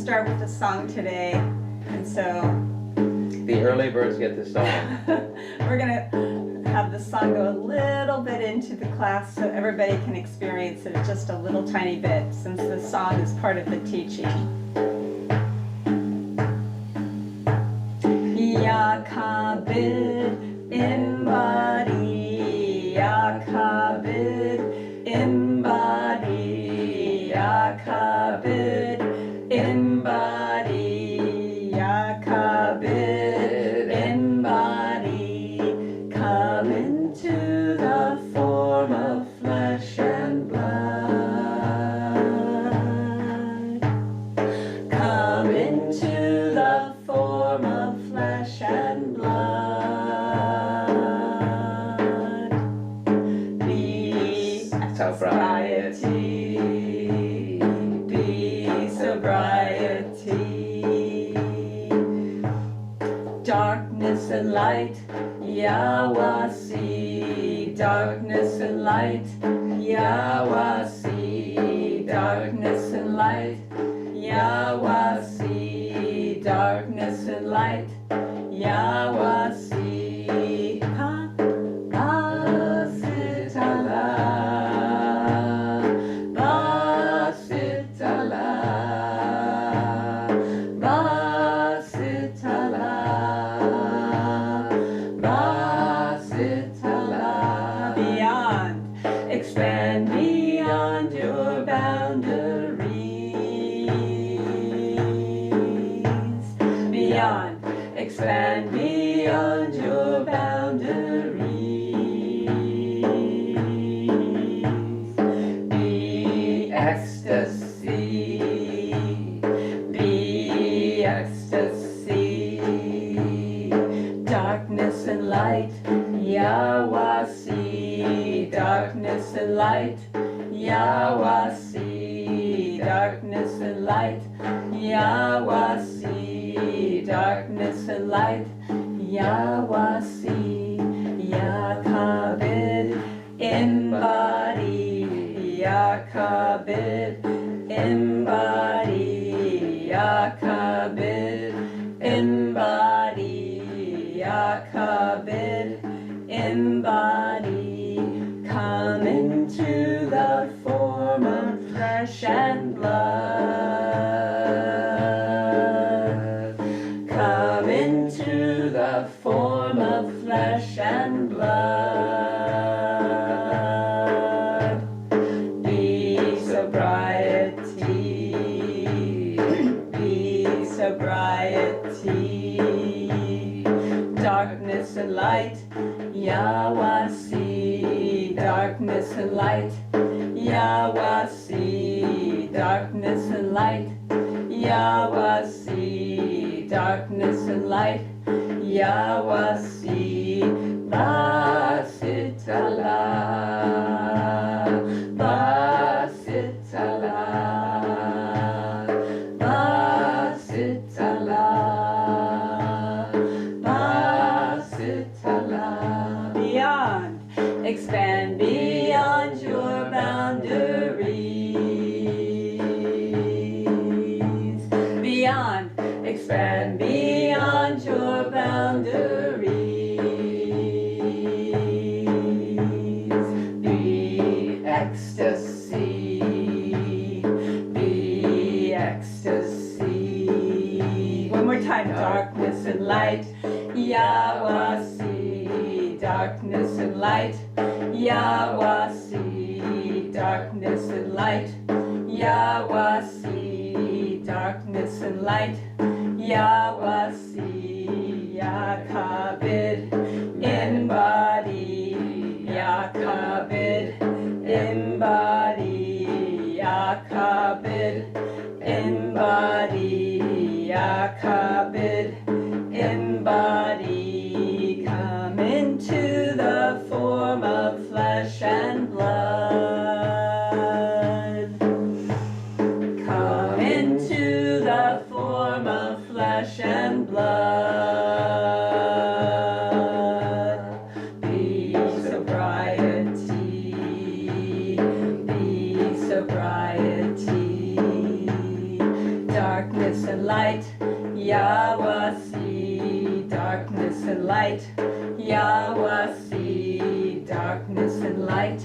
start with a song today, and so the early birds get the song. we're gonna have the song go a little bit into the class so everybody can experience it just a little tiny bit, since the song is part of the teaching. Yakabid embody, Yakabid embody, Yakabid embody, Yakabid embody, come into the form of flesh and blood. Come into the form of flesh and blood. Be sobriety, be sobriety. Darkness and light, Yawasi. Darkness and light, Yawasi. Darkness and light, Yawasi. Darkness and light, Yawasi. Basitala, Basitala, Basitala, Basitala. Beyond, expand beyond your boundaries. Beyond, expand beyond your boundaries. Be ecstasy, be ecstasy. Darkness and light, Yawasi. Darkness and light, Yawasi. Darkness and light, Yawasi. Darkness and light, Yawasi. Yakabid embody, Yakabid embody, Yakabid embody, Yakabid embody. Come into the form of flesh and blood. Come into the form of flesh and blood. Be sobriety, be sobriety. Darkness and light, Yawasi. Darkness and light, Yawasi. Darkness and light, Yawasi. Darkness and light, Yawasi. Basitala, Basitala, Basitala, Basitala. Beyond, expand beyond your boundaries. Beyond, expand beyond your boundaries. Be ecstasy, be ecstasy. One more time. Darkness and light, Yawasi. Darkness and light, Yawasi. Darkness and light, Yawasi. Darkness and light, Yawasi. Yakabid embody, Yakabid embody, Yakabid embody, Yakabid embody. Come into the form of flesh and blood. Come into the form of flesh and blood. Be sobriety, be sobriety. Darkness light. Yawasi, darkness and light.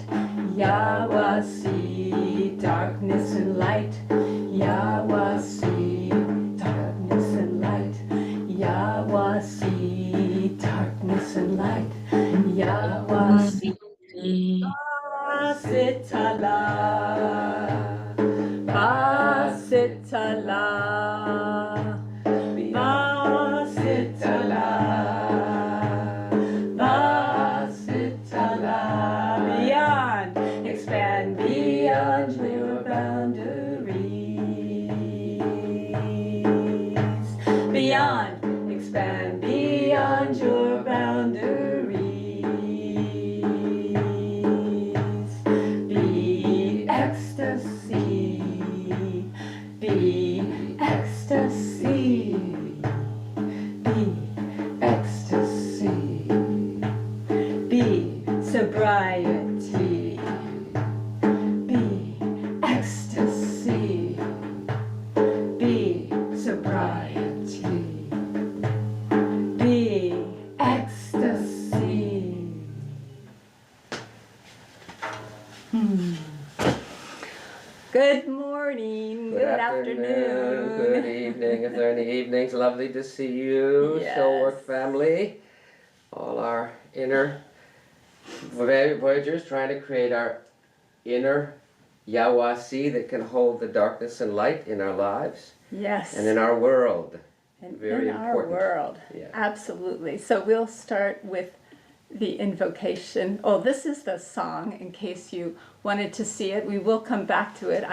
Yawasi, darkness and light. Yawasi, darkness and light. Yawasi, darkness and light. Yawasi, Basitala, Basitala, Basitala, Basitala. Beyond, expand beyond your boundaries. Beyond, expand beyond your boundaries. Be ecstasy, be ecstasy, be ecstasy, be sobriety, be ecstasy, be sobriety, be ecstasy. Good morning, good afternoon. Good evening, if there are any evenings. Lovely to see you, Yes. Soul Work family. All our inner Voyagers trying to create our inner Yawasi that can hold the darkness and light in our lives Yes. and in our world. And Very in our important. world. Yeah. Absolutely. So we'll start with the invocation. Oh, this is the song in case you wanted to see it. We will come back to it.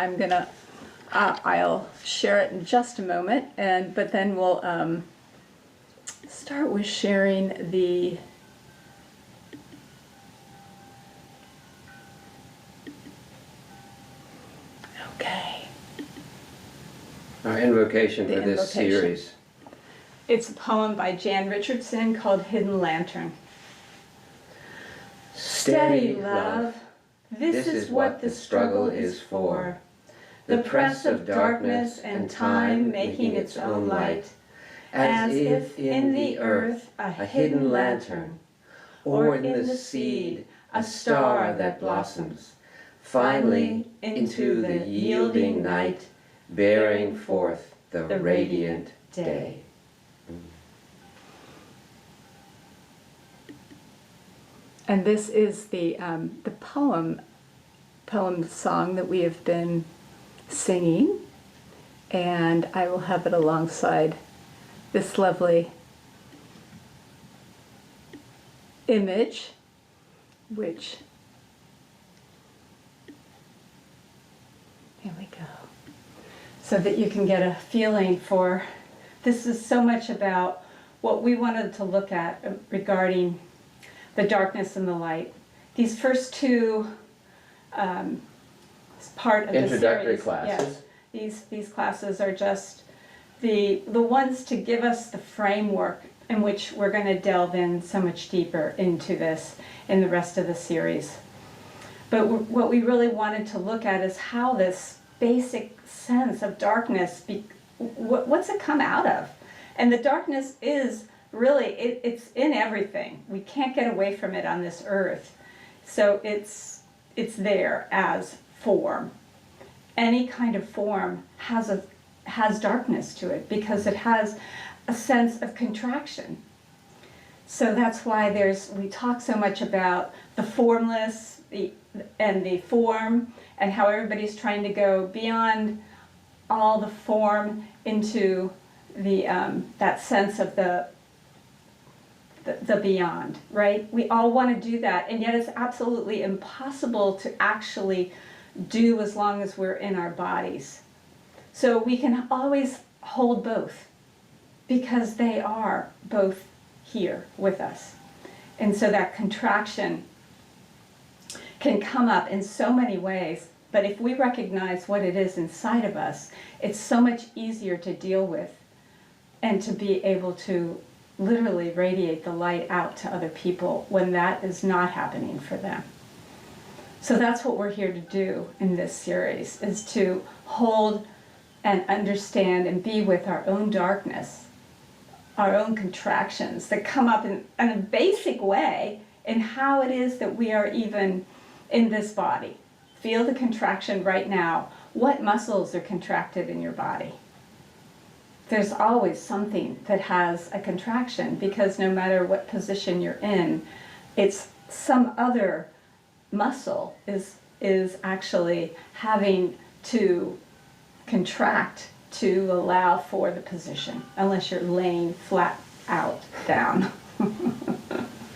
I'll share it in just a moment, but then we'll start with sharing the okay. Our invocation The for this invocation. series. It's a poem by Jan Richardson called Hidden Lantern. Steady, love. This is what the struggle is for. The press of darkness and time making its own light, as if in the earth a hidden lantern, or in the seed a star that blossoms, finally into the yielding night, bearing forth the radiant day. And this is the poem song that we have been singing, and I will have it alongside this lovely image, which, here we go, so that you can get a feeling for, this is so much about what we wanted to look at regarding the darkness and the light. These first two part of Introductory the series, classes. yes, these classes are just the ones to give us the framework in which we're going to delve in so much deeper into this in the rest of the series. But what we really wanted to look at is how this basic sense of darkness, what's it come out of? And the darkness is really, it's in everything. We can't get away from it on this earth. So it's there as form. Any kind of form has darkness to it because it has a sense of contraction. So that's why we talk so much about the formless and the form, and how everybody's trying to go beyond all the form into that sense of the beyond, right? We all want to do that, and yet it's absolutely impossible to actually do as long as we're in our bodies. So we can always hold both because they are both here with us. And so that contraction can come up in so many ways, but if we recognize what it is inside of us, it's so much easier to deal with and to be able to literally radiate the light out to other people when that is not happening for them. So that's what we're here to do in this series, is to hold and understand and be with our own darkness our own contractions that come up in a basic way in how it is that we are even in this body. Feel the contraction right now. What muscles are contracted in your body? There's always something that has a contraction, because no matter what position you're in, it's some other muscle is actually having to contract to allow for the position, unless you're laying flat out down.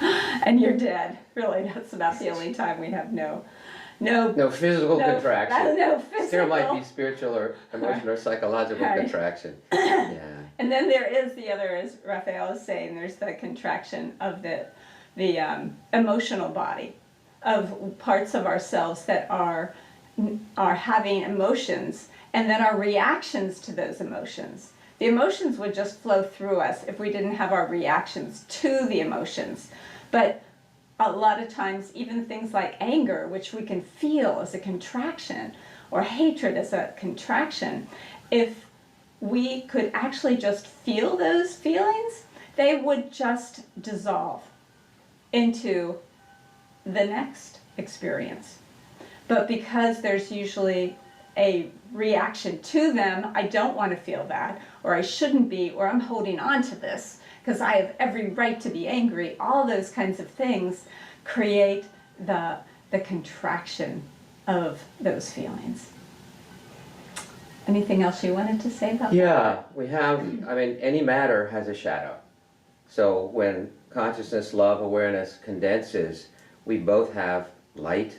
And you're dead. Really, that's about the only time we have no physical contraction. No physical. There might be spiritual or emotional or psychological Right. contraction. Yeah. And then there is the other, as Raphael is saying, there's the contraction of the emotional body, of parts of ourselves that are having emotions, and then our reactions to those emotions. The emotions would just flow through us if we didn't have our reactions to the emotions. But a lot of times, even things like anger, which we can feel as a contraction, or hatred as a contraction, if we could actually just feel those feelings, they would just dissolve into the next experience. But because there's usually a reaction to them, I don't want to feel that, or I shouldn't be, or I'm holding on to this because I have every right to be angry, all those kinds of things create the contraction of those feelings. Anything else you wanted to say about that? Yeah, we have, any matter has a shadow. So when consciousness, love, awareness condenses, we both have light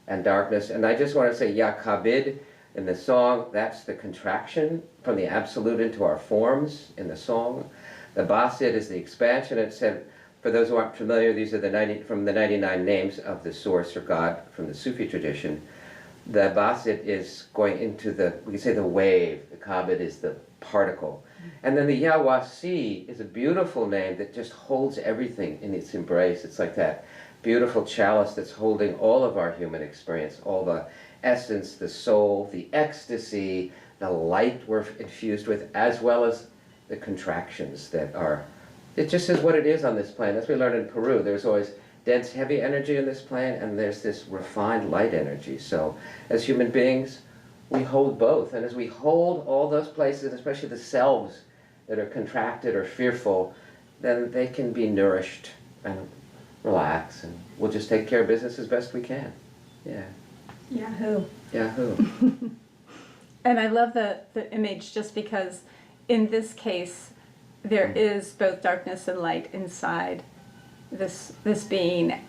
and darkness. And I just want to say, Yakabid in the song, that's the contraction from the absolute into our forms in the song. The Basid is the expansion. It said, for those who aren't familiar, these are from the 99 names of the source or God from the Sufi tradition. The Basit is going into we can say the wave. The Kabid is the particle. And then the Yawasi is a beautiful name that just holds everything in its embrace. It's like that beautiful chalice that's holding all of our human experience, all the essence, the soul, the ecstasy, the light we're infused with, as well as the contractions that are, it just is what it is on this plane. As we learned in Peru, there's always dense, heavy energy in this plane, and there's this refined light energy. So as human beings, we hold both. And as we hold all those places, especially the selves that are contracted or fearful, then they can be nourished and relax, and we'll just take care of business as best we can. Yeah. Yahoo. Yahoo. And I love the image, just because in this case there is both darkness and light inside this being,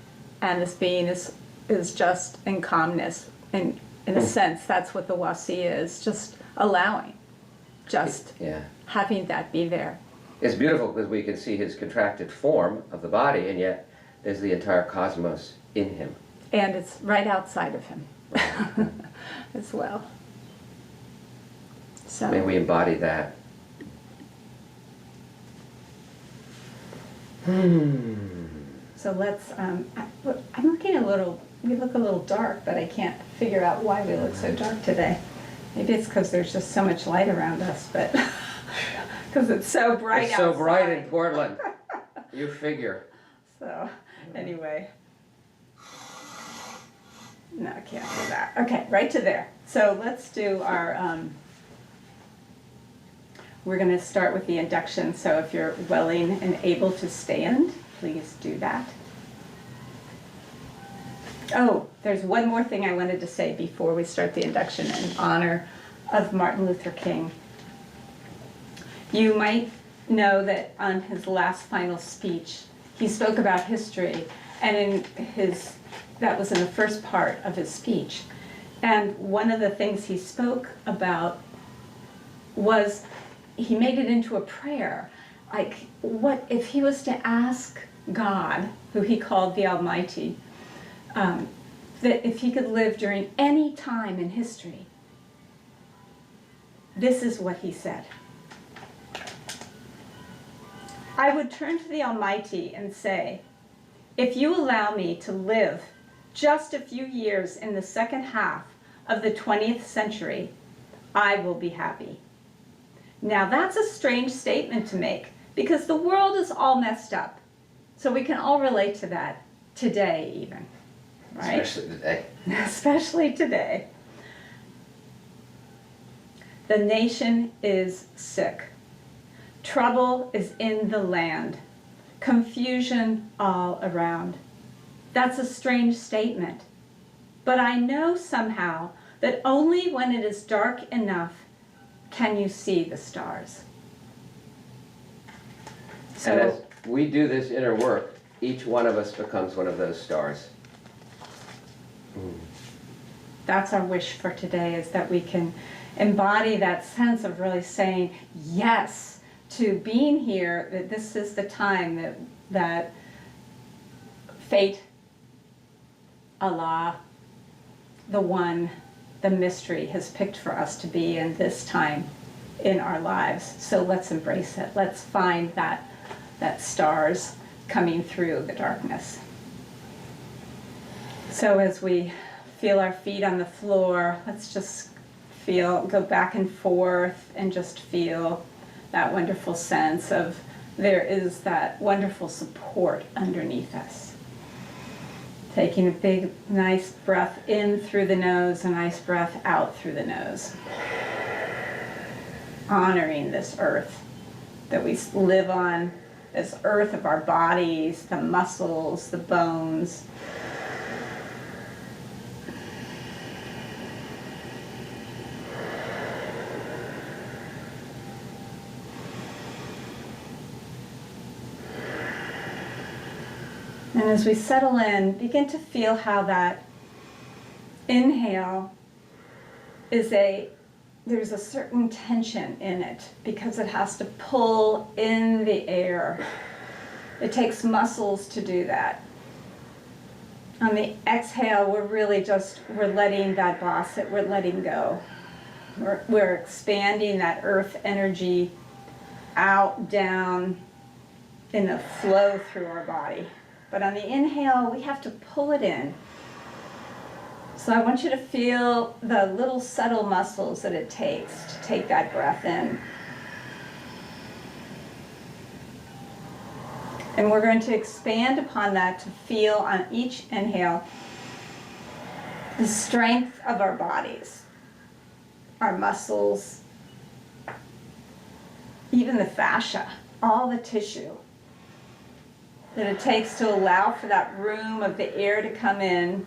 and this being is just in calmness, and in a sense that's what the Wasi is, just allowing, just having that be there. It's beautiful because we can see his contracted form of the body, and yet there's the entire cosmos in him. And it's right outside of him as well. So May we embody that. So let's, I'm looking we look a little dark, but I can't figure out why we look so dark today. Maybe it's because there's just so much light around us, but because it's so bright It's so outside. bright in Portland. You figure. So, anyway. No, I can't do that. Okay, right to there. So let's do our, we're going to start with the induction. So if you're willing and able to stand, please do that. Oh, there's one more thing I wanted to say before we start the induction in honor of Martin Luther King. You might know that on his last final speech, he spoke about history, and that was in the first part of his speech. And one of the things he spoke about was, he made it into a prayer. Like, what if he was to ask God, who he called the Almighty, that if he could live during any time in history, this is what he said. I would turn to the Almighty and say, if you allow me to live just a few years in the second half of the 20th century, I will be happy. Now that's a strange statement to make, because the world is all messed up. So we can all relate to that today even, right? Especially today. Especially today. The nation is sick. Trouble is in the land. Confusion all around. That's a strange statement. But I know somehow that only when it is dark enough can you see the stars. And as So we do this inner work, each one of us becomes one of those stars. that's our wish for today, is that we can embody that sense of really saying yes to being here, that this is the time that fate, Allah, the one, the mystery has picked for us to be in this time in our lives. So let's embrace it. Let's find that stars coming through the darkness. So as we feel our feet on the floor, let's just go back and forth and just feel that wonderful sense of there is that wonderful support underneath us. Taking a big, nice breath in through the nose, a nice breath out through the nose. Honoring this earth that we live on, this earth of our bodies, the muscles, the bones. And as we settle in, begin to feel how that inhale there's a certain tension in it because it has to pull in the air. It takes muscles to do that. On the exhale, we're letting that basset, we're letting go. We're expanding that earth energy out, down, in a flow through our body. But on the inhale, we have to pull it in. So I want you to feel the little subtle muscles that it takes to take that breath in. And we're going to expand upon that to feel on each inhale the strength of our bodies, our muscles, even the fascia, all the tissue that it takes to allow for that room of the air to come in.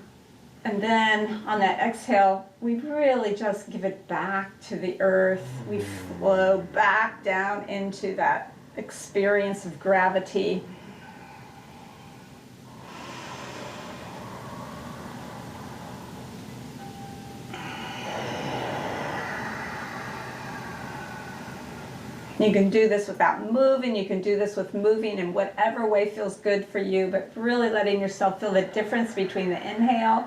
And then on that exhale, we really just give it back to the earth. We flow back down into that experience of gravity. You can do this without moving, you can do this with moving in whatever way feels good for you, but really letting yourself feel the difference between the inhale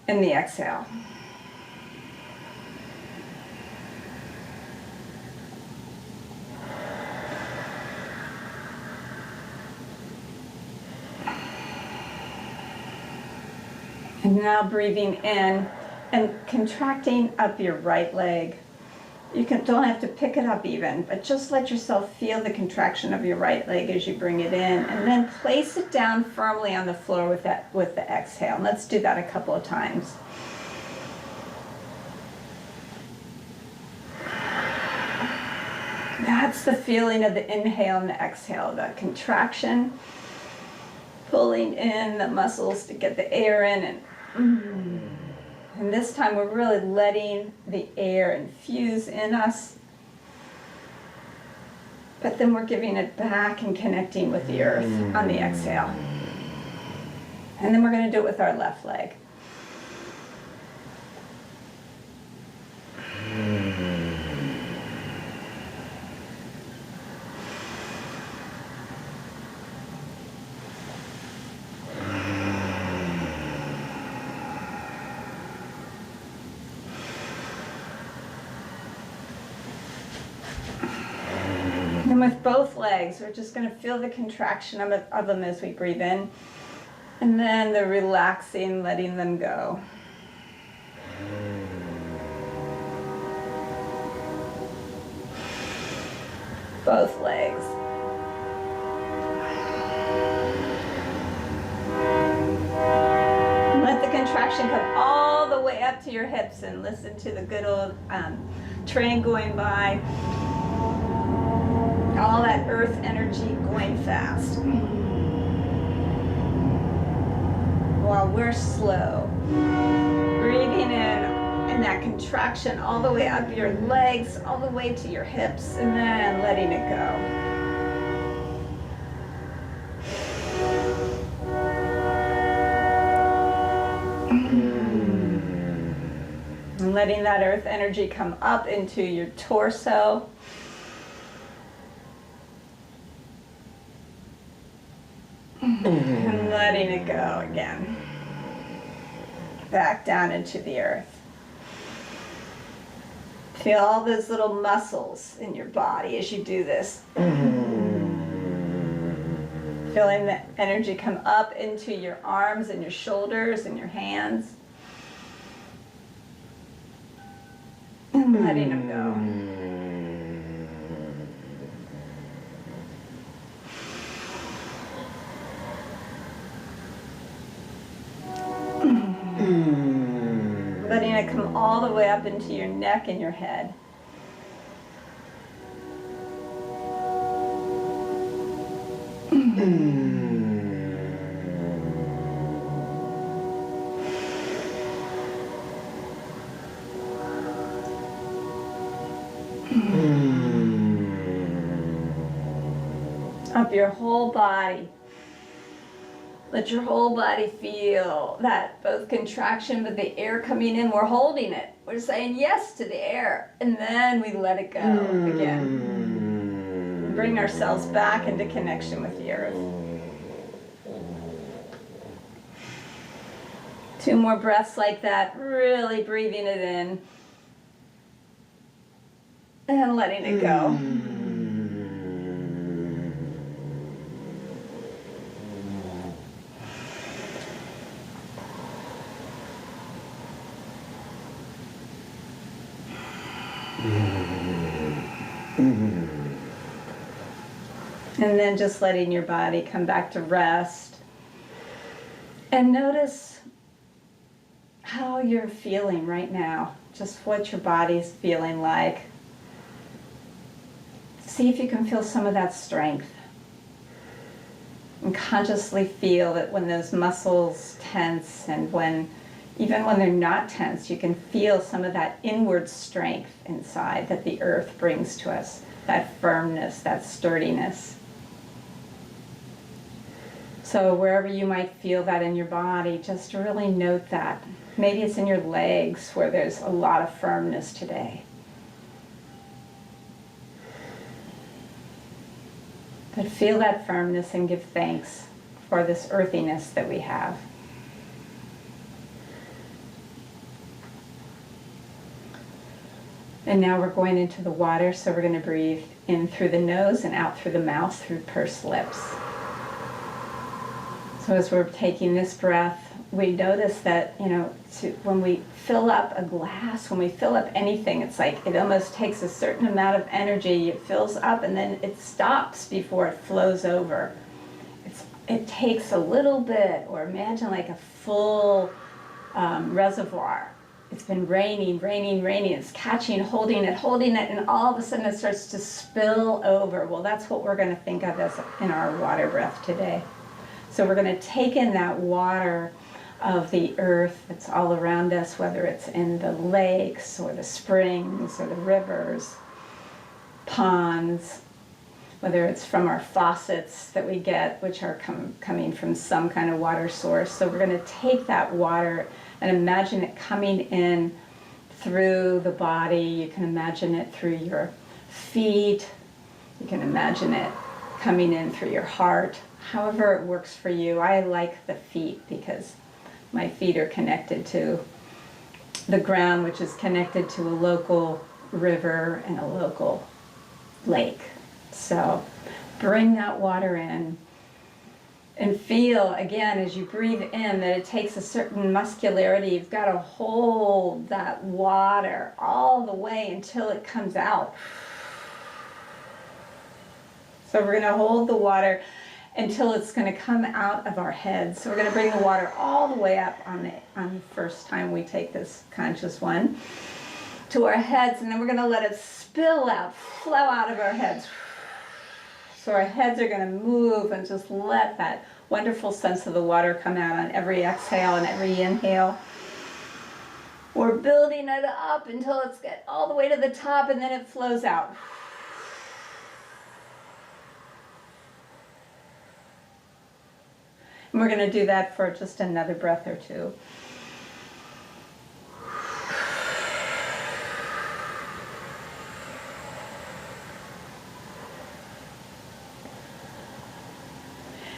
and the exhale. And now breathing in and contracting up your right leg. You don't have to pick it up even, but just let yourself feel the contraction of your right leg as you bring it in, and then place it down firmly on the floor with the exhale. And let's do that a couple of times. That's the feeling of the inhale and the exhale, the contraction, pulling in the muscles to get the air in, and this time we're really letting the air infuse in us, but then we're giving it back and connecting with the earth on the exhale. And then we're going to do it with our left leg. And with both legs, we're just going to feel the contraction of them as we breathe in, and then the relaxing, letting them go. Both legs. Let the contraction come all the way up to your hips and listen to the good old train going by. All that earth energy going fast. While we're slow. Breathing in and that contraction all the way up your legs, all the way to your hips, and then letting it go. And letting that earth energy come up into your torso. And letting it go again. Back down into the earth. Feel all those little muscles in your body as you do this. Feeling the energy come up into your arms and your shoulders and your hands. And letting them go. Letting it come all the way up into your neck and your head. Up your whole body. Let your whole body feel that both contraction but the air coming in. We're holding it. We're saying yes to the air. And then we let it go again. Bring ourselves back into connection with the earth. 2 more breaths like that. Really breathing it in. And letting it go. And then just letting your body come back to rest. And notice how you're feeling right now. Just what your body's feeling like. See if you can feel some of that strength. And consciously feel that when those muscles tense and even when they're not tense, you can feel some of that inward strength inside that the earth brings to us. That firmness, that sturdiness. So wherever you might feel that in your body, just really note that. Maybe it's in your legs where there's a lot of firmness today. But feel that firmness and give thanks for this earthiness that we have. And now we're going into the water, so we're going to breathe in through the nose and out through the mouth through pursed lips. So as we're taking this breath, we notice that, when we fill up a glass, when we fill up anything, it's like it almost takes a certain amount of energy. It fills up and then it stops before it flows over. It takes a little bit, or imagine like a full reservoir. It's been raining. It's catching, holding it, and all of a sudden it starts to spill over. Well, that's what we're going to think of as in our water breath today. So we're going to take in that water of the earth that's all around us, whether it's in the lakes or the springs or the rivers, ponds, whether it's from our faucets that we get, which are coming from some kind of water source. So we're going to take that water and imagine it coming in through the body. You can imagine it through your feet. You can imagine it coming in through your heart. However it works for you. I like the feet because my feet are connected to the ground, which is connected to a local river and a local lake. So bring that water in and feel, again, as you breathe in, that it takes a certain muscularity. You've got to hold that water all the way until it comes out. So we're going to hold the water until it's going to come out of our heads. So we're going to bring the water all the way up on the first time we take this conscious one to our heads, and then we're going to let it spill out, flow out of our heads. So our heads are going to move and just let that wonderful sense of the water come out on every exhale and every inhale. We're building it up until it's get all the way to the top, and then it flows out. And we're going to do that for just another breath or two.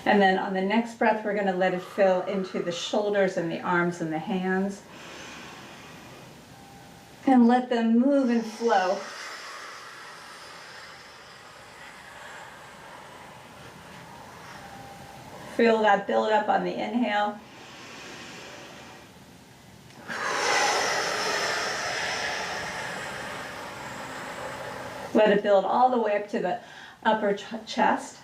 And then on the next breath, we're going to let it fill into the shoulders and the arms and the hands. And let them move and flow. Feel that build up on the inhale. Let it build all the way up to the upper chest.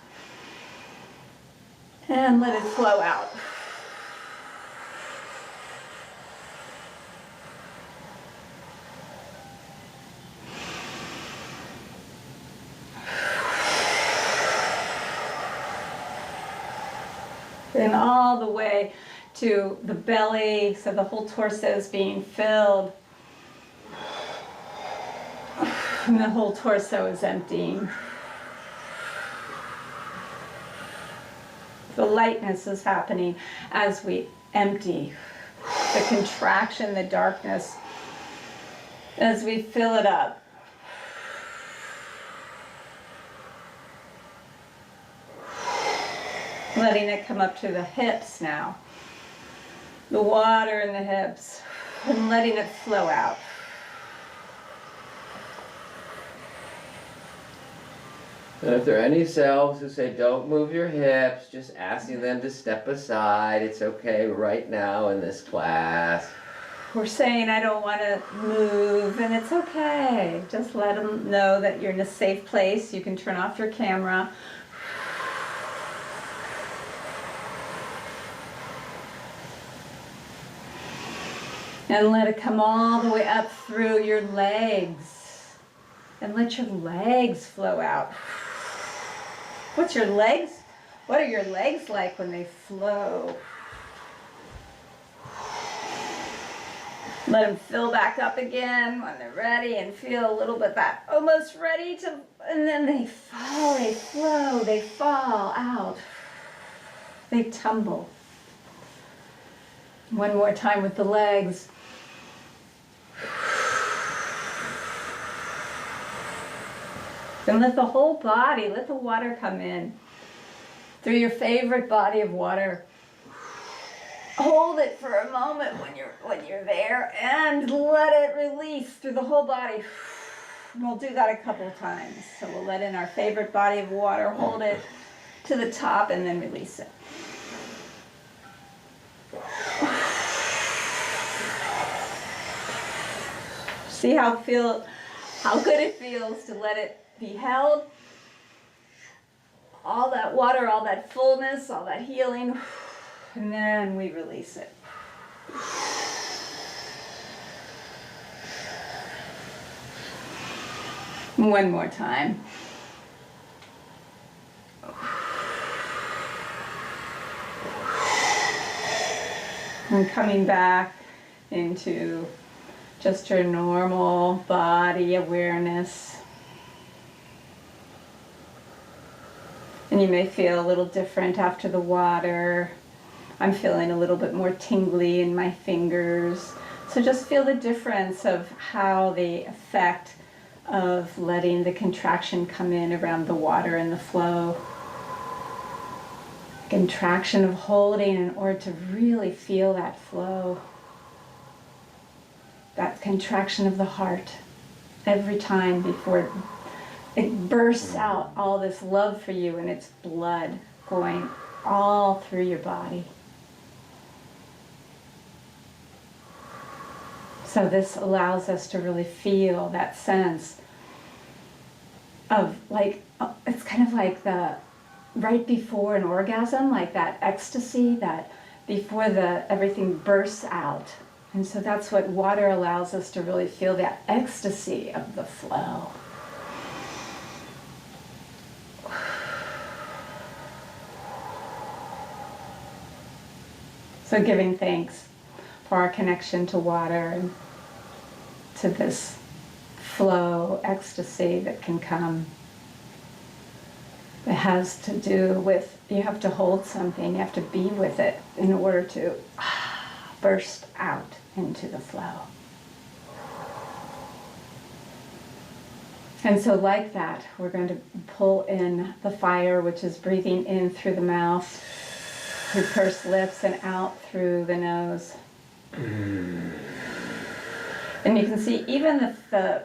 And let it flow out. And all the way to the belly, so the whole torso is being filled. And the whole torso is emptying. The lightness is happening as we empty. The contraction, the darkness, as we fill it up. Letting it come up to the hips now. The water in the hips. And letting it flow out. And if there are any selves who say, don't move your hips, just asking them to step aside. It's okay right now in this class. We're saying, I don't want to move, and it's okay. Just let them know that you're in a safe place. You can turn off your camera. And let it come all the way up through your legs. And let your legs flow out. What are your legs like when they flow? Let them fill back up again when they're ready, and feel a little bit that almost ready to, and then they fall, they flow, they fall out. They tumble. One more time with the legs. And let the whole body, let the water come in through your favorite body of water. Hold it for a moment when you're there, and let it release through the whole body. And we'll do that a couple of times. So we'll let in our favorite body of water, hold it to the top, and then release it. See how good it feels to let it be held. All that water, all that fullness, all that healing, and then we release it. One more time. And coming back into just your normal body awareness. And you may feel a little different after the water. I'm feeling a little bit more tingly in my fingers. So just feel the difference of how the effect of letting the contraction come in around the water and the flow. Contraction of holding in order to really feel that flow. That contraction of the heart every time before it bursts out, all this love for you, and it's blood going all through your body. So this allows us to really feel that sense of like it's kind of like the right before an orgasm, like that ecstasy, that before everything bursts out. And so that's what water allows us to really feel, that ecstasy of the flow. So giving thanks for our connection to water and to this flow, ecstasy that can come. It has to do with, you have to hold something, you have to be with it in order to burst out into the flow. And so like that, we're going to pull in the fire, which is breathing in through the mouth, through pursed lips, and out through the nose. And you can see even the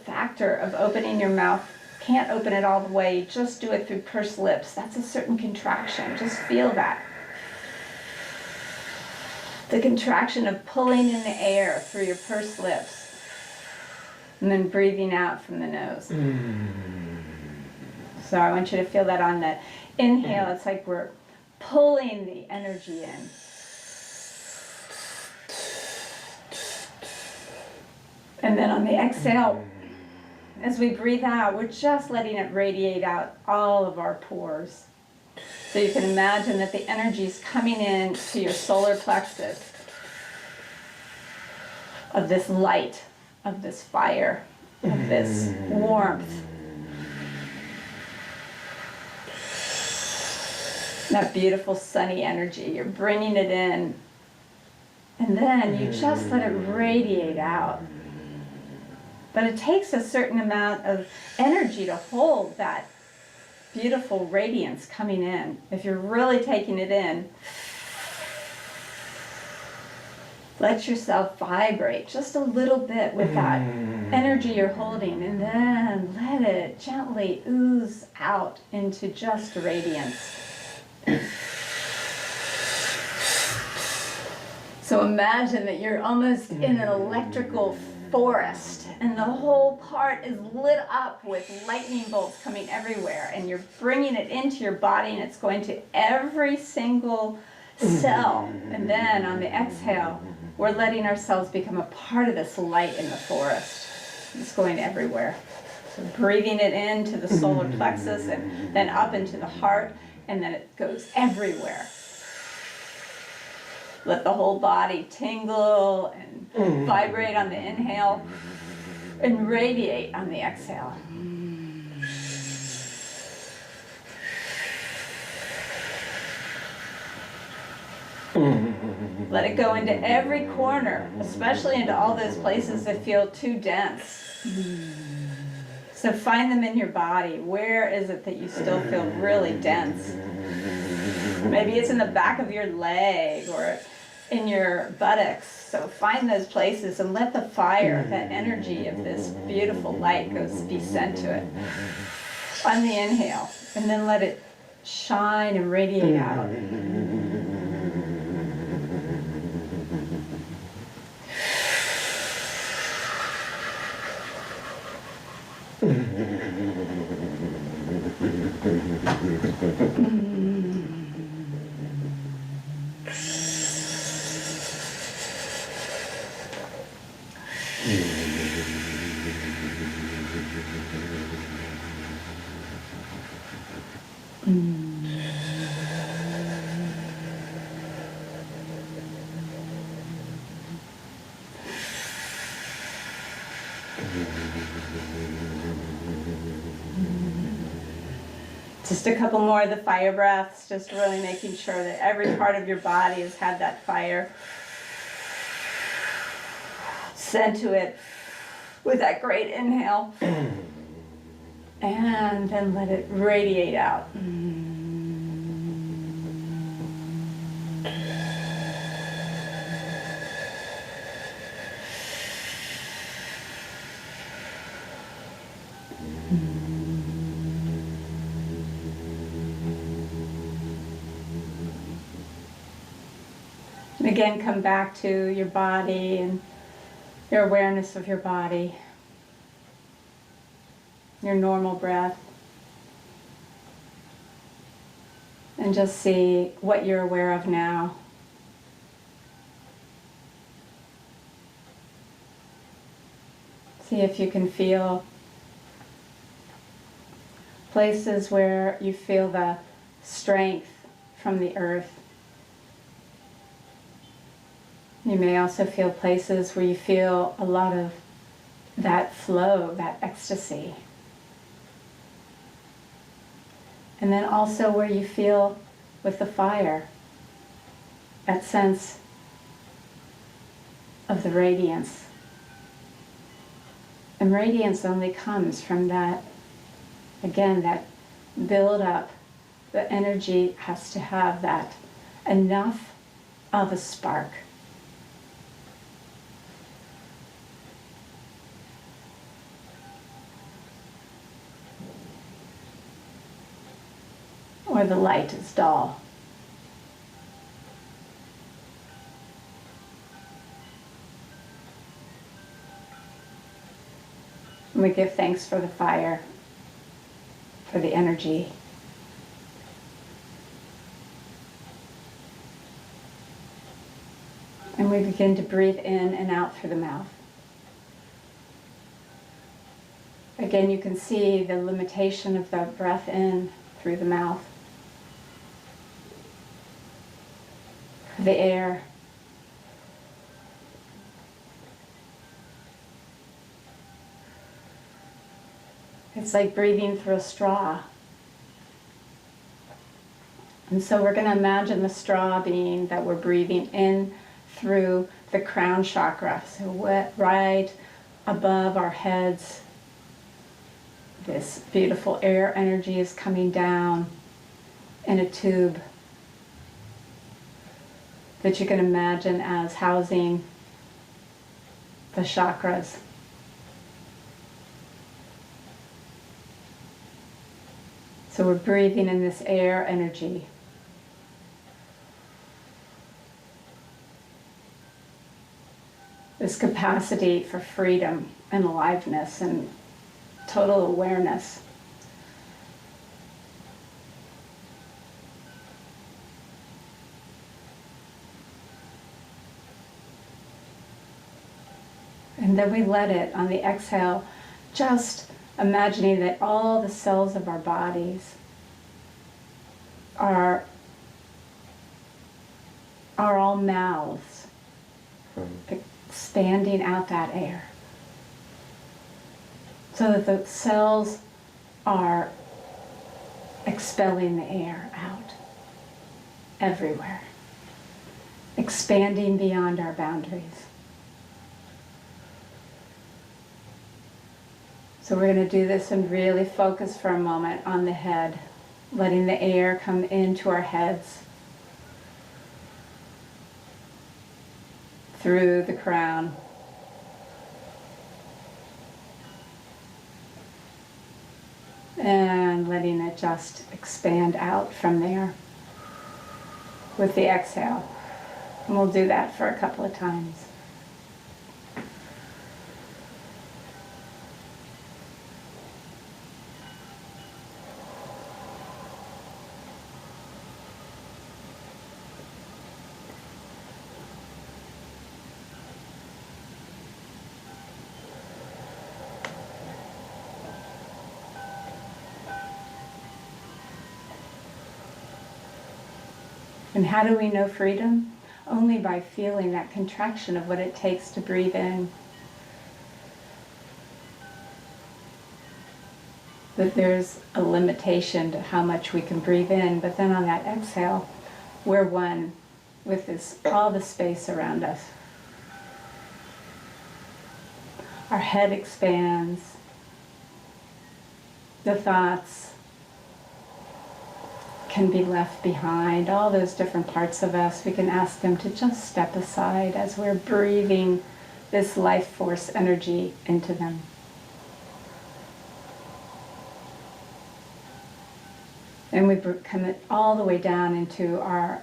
factor of opening your mouth, can't open it all the way, just do it through pursed lips. That's a certain contraction. Just feel that. The contraction of pulling in the air through your pursed lips and then breathing out from the nose. So I want you to feel that on the inhale. It's like we're pulling the energy in. And then on the exhale, as we breathe out, we're just letting it radiate out all of our pores. So you can imagine that the energy is coming in to your solar plexus of this light, of this fire, of this warmth. That beautiful sunny energy, you're bringing it in. And then you just let it radiate out. But it takes a certain amount of energy to hold that beautiful radiance coming in. If you're really taking it in, let yourself vibrate just a little bit with that energy you're holding, and then let it gently ooze out into just radiance. So imagine that you're almost in an electrical forest, and the whole part is lit up with lightning bolts coming everywhere, and you're bringing it into your body, and it's going to every single cell. And then on the exhale, we're letting ourselves become a part of this light in the forest. It's going everywhere. So breathing it into the solar plexus and then up into the heart, and then it goes everywhere. Let the whole body tingle and vibrate on the inhale and radiate on the exhale. Let it go into every corner, especially into all those places that feel too dense. So find them in your body. Where is it that you still feel really dense? Maybe it's in the back of your leg or in your buttocks. So find those places and let the fire, that energy of this beautiful light be sent to it on the inhale. And then let it shine and radiate out. Just a couple more of the fire breaths, just really making sure that every part of your body has had that fire sent to it with that great inhale. And then let it radiate out. And again, come back to your body and your awareness of your body, your normal breath. And just see what you're aware of now. See if you can feel places where you feel the strength from the earth. You may also feel places where you feel a lot of that flow, that ecstasy. And then also where you feel with the fire, that sense of the radiance. And radiance only comes from that, again, that build up. The energy has to have that enough of a spark. Or the light is dull. And we give thanks for the fire, for the energy. And we begin to breathe in and out through the mouth. Again, you can see the limitation of the breath in through the mouth. The air. It's like breathing through a straw. And so we're going to imagine the straw being that we're breathing in through the crown chakra. So right above our heads, this beautiful air energy is coming down in a tube that you can imagine as housing the chakras. So we're breathing in this air energy. This capacity for freedom and aliveness and total awareness. And then we let it, on the exhale, just imagining that all the cells of our bodies are all mouths, expanding out that air. So that the cells are expelling the air out everywhere, expanding beyond our boundaries. So we're going to do this and really focus for a moment on the head, letting the air come into our heads through the crown. And letting it just expand out from there with the exhale. And we'll do that for a couple of times. And how do we know freedom? Only by feeling that contraction of what it takes to breathe in. That there's a limitation to how much we can breathe in, but then on that exhale, we're one with this, all the space around us. Our head expands, the thoughts can be left behind, all those different parts of us, we can ask them to just step aside as we're breathing this life force energy into them. And we come it all the way down into our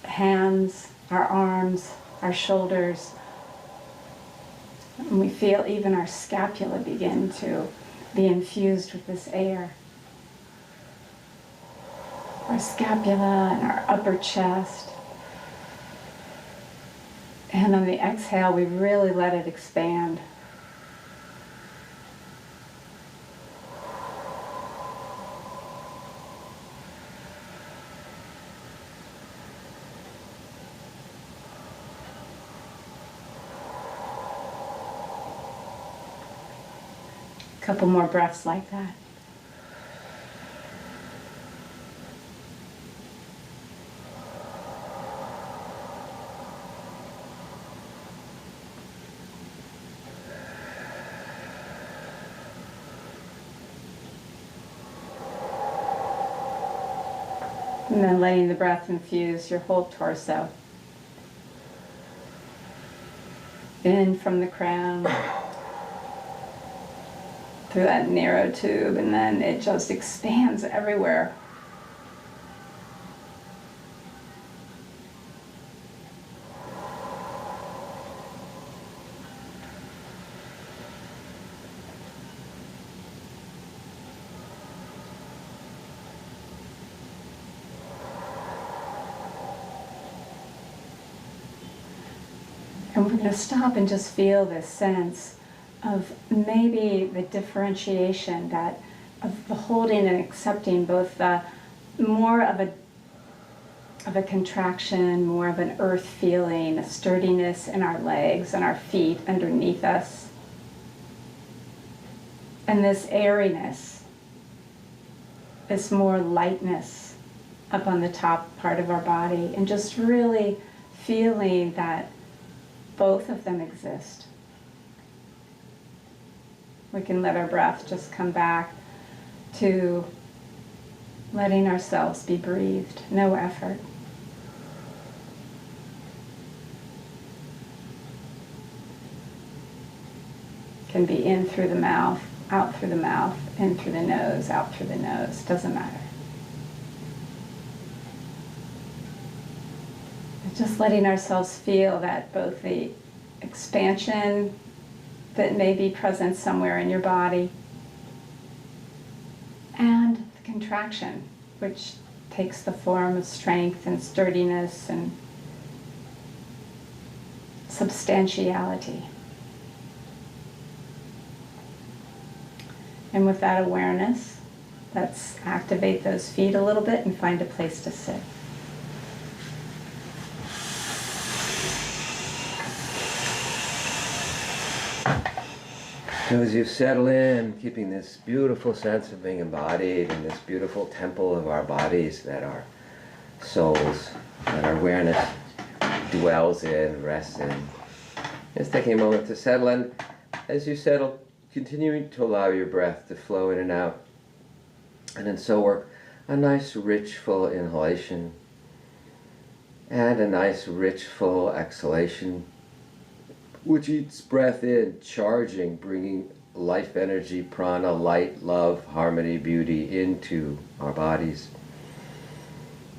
hands, our arms, our shoulders. And we feel even our scapula begin to be infused with this air. our scapula and our upper chest. And on the exhale, we really let it expand. A couple more breaths like that. And then letting the breath infuse your whole torso. In from the crown, through that narrow tube, and then it just expands everywhere. And we're going to stop and just feel this sense of maybe the differentiation that of the holding and accepting both the more of a contraction, more of an earth feeling, a sturdiness in our legs and our feet underneath us, and this airiness, this more lightness up on the top part of our body, and just really feeling that both of them exist. We can let our breath just come back to letting ourselves be breathed, no effort. Can be in through the mouth, out through the mouth, in through the nose, out through the nose, doesn't matter. Just letting ourselves feel that both the expansion that may be present somewhere in your body and the contraction, which takes the form of strength and sturdiness and substantiality. And with that awareness, let's activate those feet a little bit and find a place to sit. So as you settle in, keeping this beautiful sense of being embodied in this beautiful temple of our bodies that our souls, that our awareness dwells in, rests in. Just taking a moment to settle, and as you settle, continuing to allow your breath to flow in and out. And then so work a nice rich full inhalation and a nice rich full exhalation, with each breath in, charging, bringing life energy, prana, light, love, harmony, beauty into our bodies.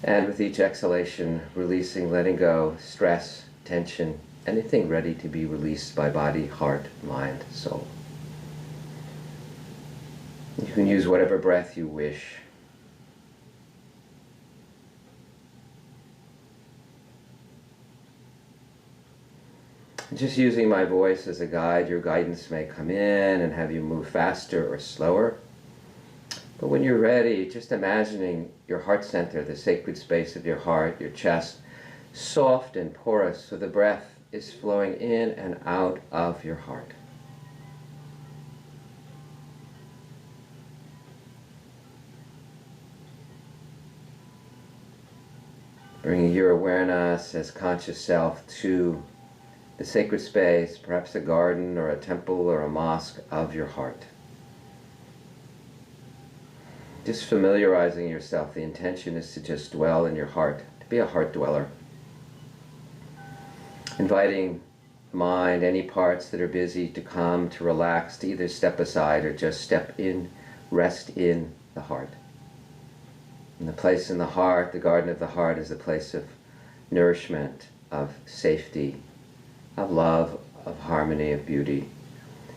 And with each exhalation, releasing, letting go, stress, tension, anything ready to be released by body, heart, mind, soul. You can use whatever breath you wish. Just using my voice as a guide, your guidance may come in and have you move faster or slower. But when you're ready, just imagining your heart center, the sacred space of your heart, your chest, soft and porous, so the breath is flowing in and out of your heart. Bringing your awareness as conscious self to the sacred space, perhaps a garden or a temple or a mosque of your heart. Just familiarizing yourself. The intention is to just dwell in your heart, to be a heart dweller. Inviting mind, any parts that are busy, to come, to relax, to either step aside or just step in, rest in the heart. And the place in the heart, the garden of the heart, is a place of nourishment, of safety, of love, of harmony, of beauty.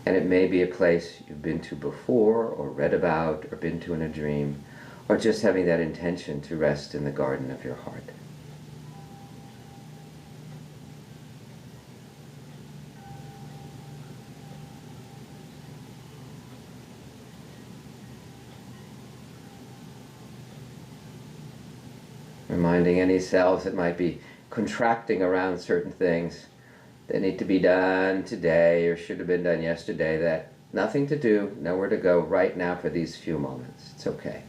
And it may be a place you've been to before, or read about, or been to in a dream, or just having that intention to rest in the garden of your heart. Reminding any cells that might be contracting around certain things that need to be done today or should have been done yesterday, that nothing to do, nowhere to go right now for these few moments. It's okay.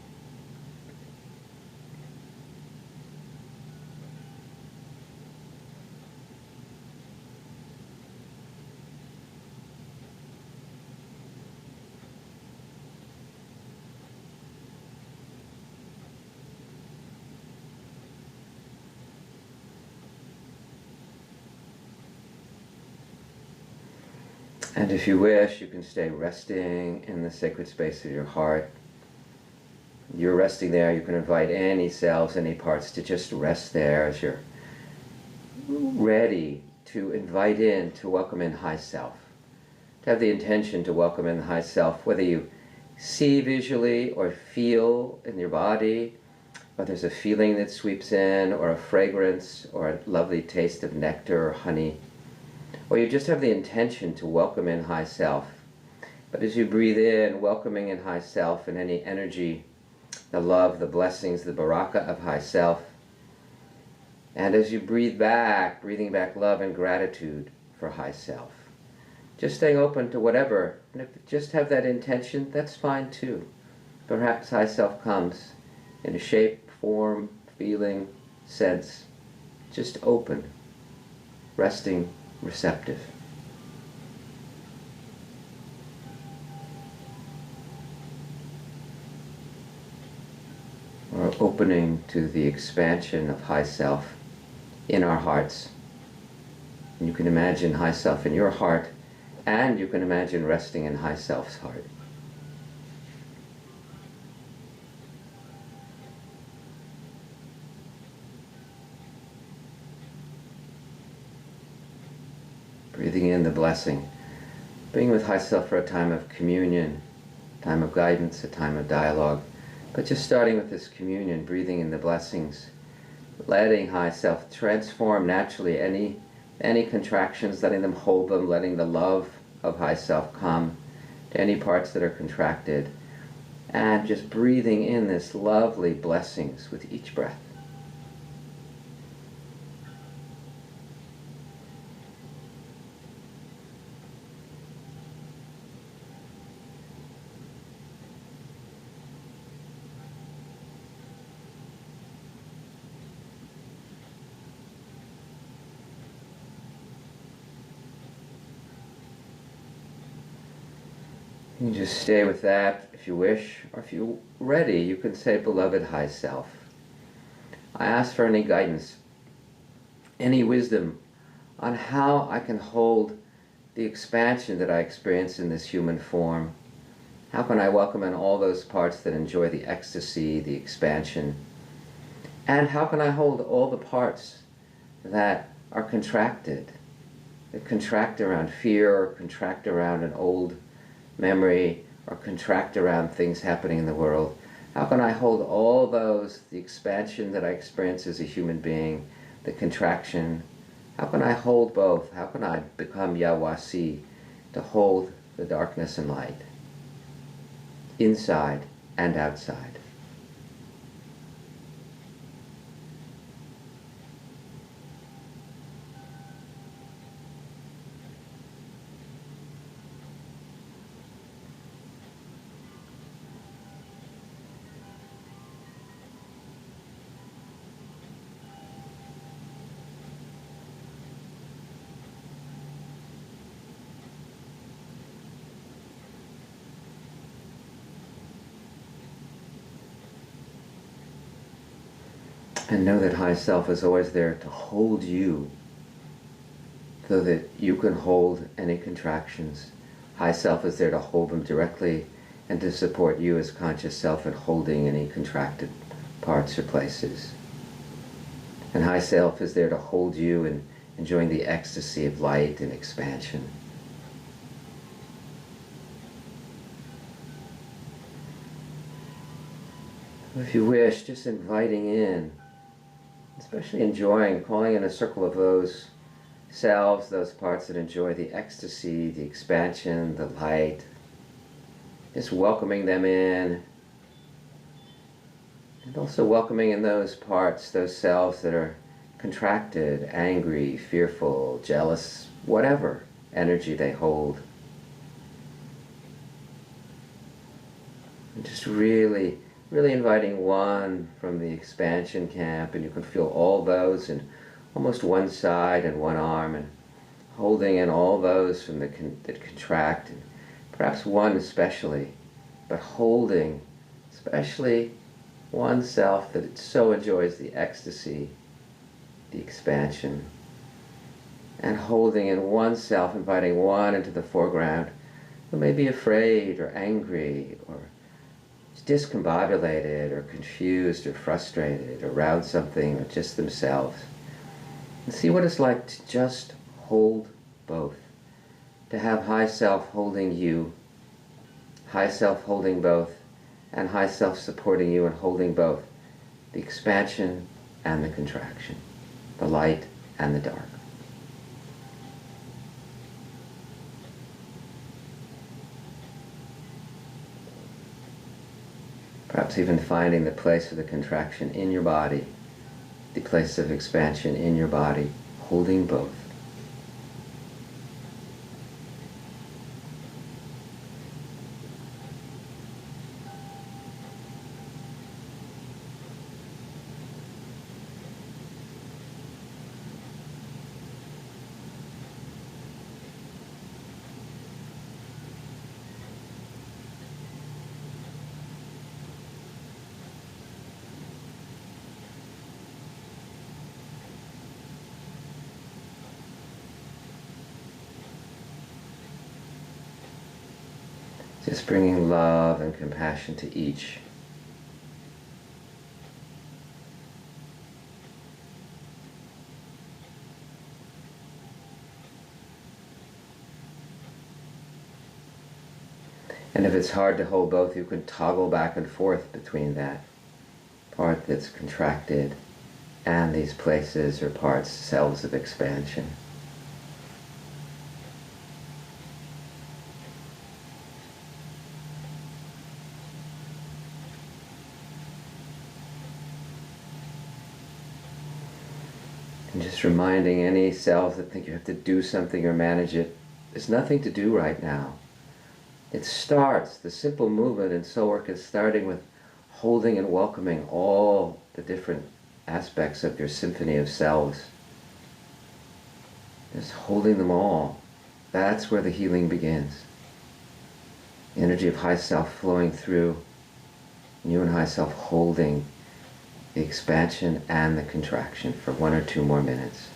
And if you wish, you can stay resting in the sacred space of your heart. You're resting there. You can invite any cells, any parts to just rest there as you're ready to invite in, to welcome in high self. To have the intention to welcome in the high self, whether you see visually or feel in your body, or there's a feeling that sweeps in, or a fragrance, or a lovely taste of nectar or honey. Or you just have the intention to welcome in high self. But as you breathe in, welcoming in high self and any energy, the love, the blessings, the baraka of high self. And as you breathe back, breathing back love and gratitude for high self. Just staying open to whatever. And if you just have that intention, that's fine too. Perhaps high self comes in a shape, form, feeling, sense. Just open, resting, receptive. Or opening to the expansion of high self in our hearts. And you can imagine high self in your heart, and you can imagine resting in high self's heart. Breathing in the blessing, being with high self for a time of communion, time of guidance, a time of dialogue, but just starting with this communion, breathing in the blessings, letting high self transform naturally any contractions, letting them hold them, letting the love of high self come to any parts that are contracted, and just breathing in this lovely blessings with each breath. You can just stay with that if you wish, or if you're ready, you can say, beloved high self, I ask for any guidance, any wisdom on how I can hold the expansion that I experience in this human form. How can I welcome in all those parts that enjoy the ecstasy, the expansion? And how can I hold all the parts that are contracted, that contract around fear, or contract around an old memory, or contract around things happening in the world? How can I hold all those, the expansion that I experience as a human being, the contraction? How can I hold both? How can I become Yawasi, to hold the darkness and light, inside and outside? And know that high self is always there to hold you so that you can hold any contractions. High self is there to hold them directly and to support you as conscious self in holding any contracted parts or places. And high self is there to hold you in enjoying the ecstasy of light and expansion. If you wish, just inviting in, especially enjoying, calling in a circle of those selves, those parts that enjoy the ecstasy, the expansion, the light, just welcoming them in, and also welcoming in those parts, those selves that are contracted, angry, fearful, jealous, whatever energy they hold. And just really, really inviting one from the expansion camp, and you can feel all those in almost one side and one arm, and holding in all those from that contract, and perhaps one especially, but holding especially one self that so enjoys the ecstasy, the expansion, and holding in one self, inviting one into the foreground who may be afraid or angry or discombobulated or confused or frustrated around something or just themselves. And see what it's like to just hold both. To have high self holding you, high self holding both, and high self supporting you and holding both. The expansion and the contraction. The light and the dark. Perhaps even finding the place of the contraction in your body, the place of expansion in your body, holding both. Just bringing love and compassion to each. And if it's hard to hold both, you can toggle back and forth between that part that's contracted and these places or parts, selves of expansion. And just reminding any selves that think you have to do something or manage it, there's nothing to do right now. It starts, the simple movement in soul work is starting with holding and welcoming all the different aspects of your symphony of selves. Just holding them all. That's where the healing begins. The energy of high self flowing through, and you and high self holding the expansion and the contraction for 1 or 2 more minutes.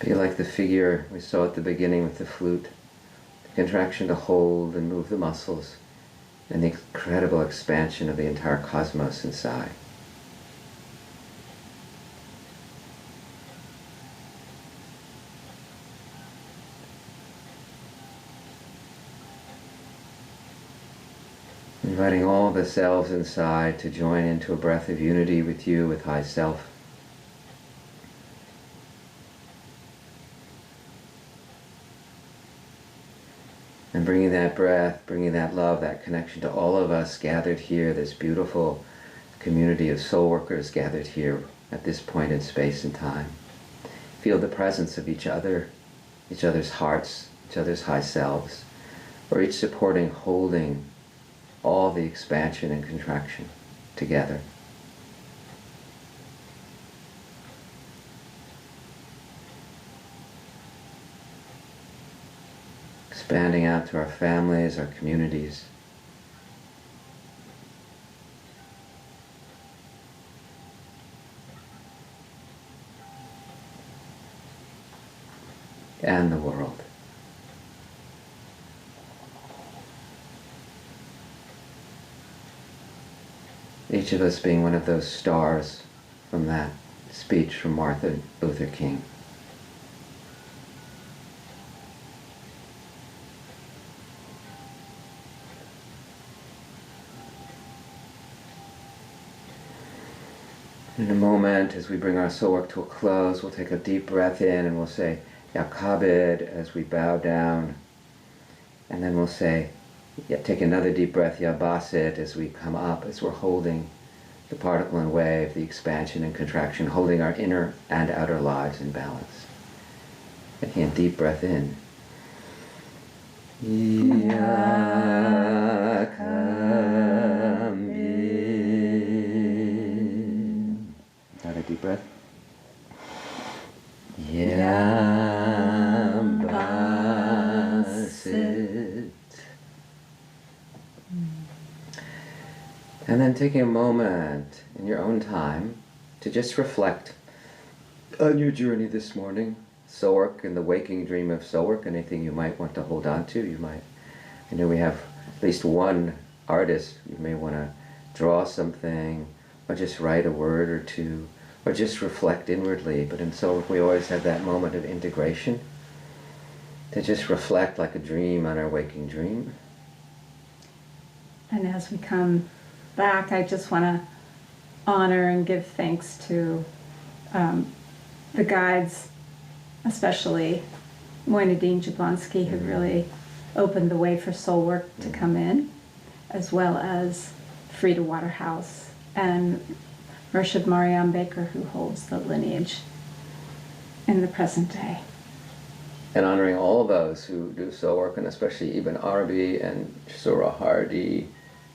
Be like the figure we saw at the beginning with the flute, the contraction to hold and move the muscles, and the incredible expansion of the entire cosmos inside. Inviting all the selves inside to join into a breath of unity with you, with high self. And bringing that breath, bringing that love, that connection to all of us gathered here, this beautiful community of soul workers gathered here at this point in space and time. Feel the presence of each other, each other's hearts, each other's high selves, or each supporting, holding all the expansion and contraction together. Expanding out to our families, our communities. And the world. Each of us being one of those stars from that speech from Martin Luther King. In a moment, as we bring our soul work to a close, we'll take a deep breath in and we'll say Yakabed as we bow down. And then we'll say, take another deep breath, Yabasit, as we come up, as we're holding the particle and wave, the expansion and contraction, holding our inner and outer lives in balance. Taking a deep breath in. Another deep breath. Yambasit. And then taking a moment in your own time to just reflect on your journey this morning. Soul work and the waking dream of soul work, anything you might want to hold on to. You might, I know we have at least one artist. You may want to draw something or just write a word or two or just reflect inwardly. But in soul work we always have that moment of integration to just reflect like a dream on our waking dream. And as we come back, I just want to honor and give thanks to the guides, especially Moinadine Jablonski, who really opened the way for soul work to come in, as well as Frida Waterhouse and Murshid Mariam Baker, who holds the lineage in the present day. And honoring all those who do soul work, and especially Ibn Arabi and Surah Hardi,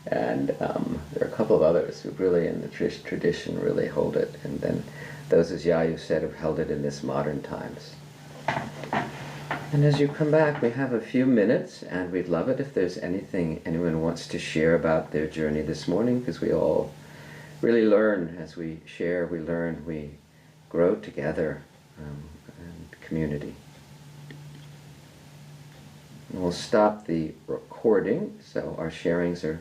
and there are a couple of others who really in the tradition really hold it, and then those, as Yayu said, have held it in this modern times. And as you come back, we have a few minutes, and we'd love it if there's anything anyone wants to share about their journey this morning, because we all really learn as we share, we learn, we grow together in community. And we'll stop the recording, so our sharings are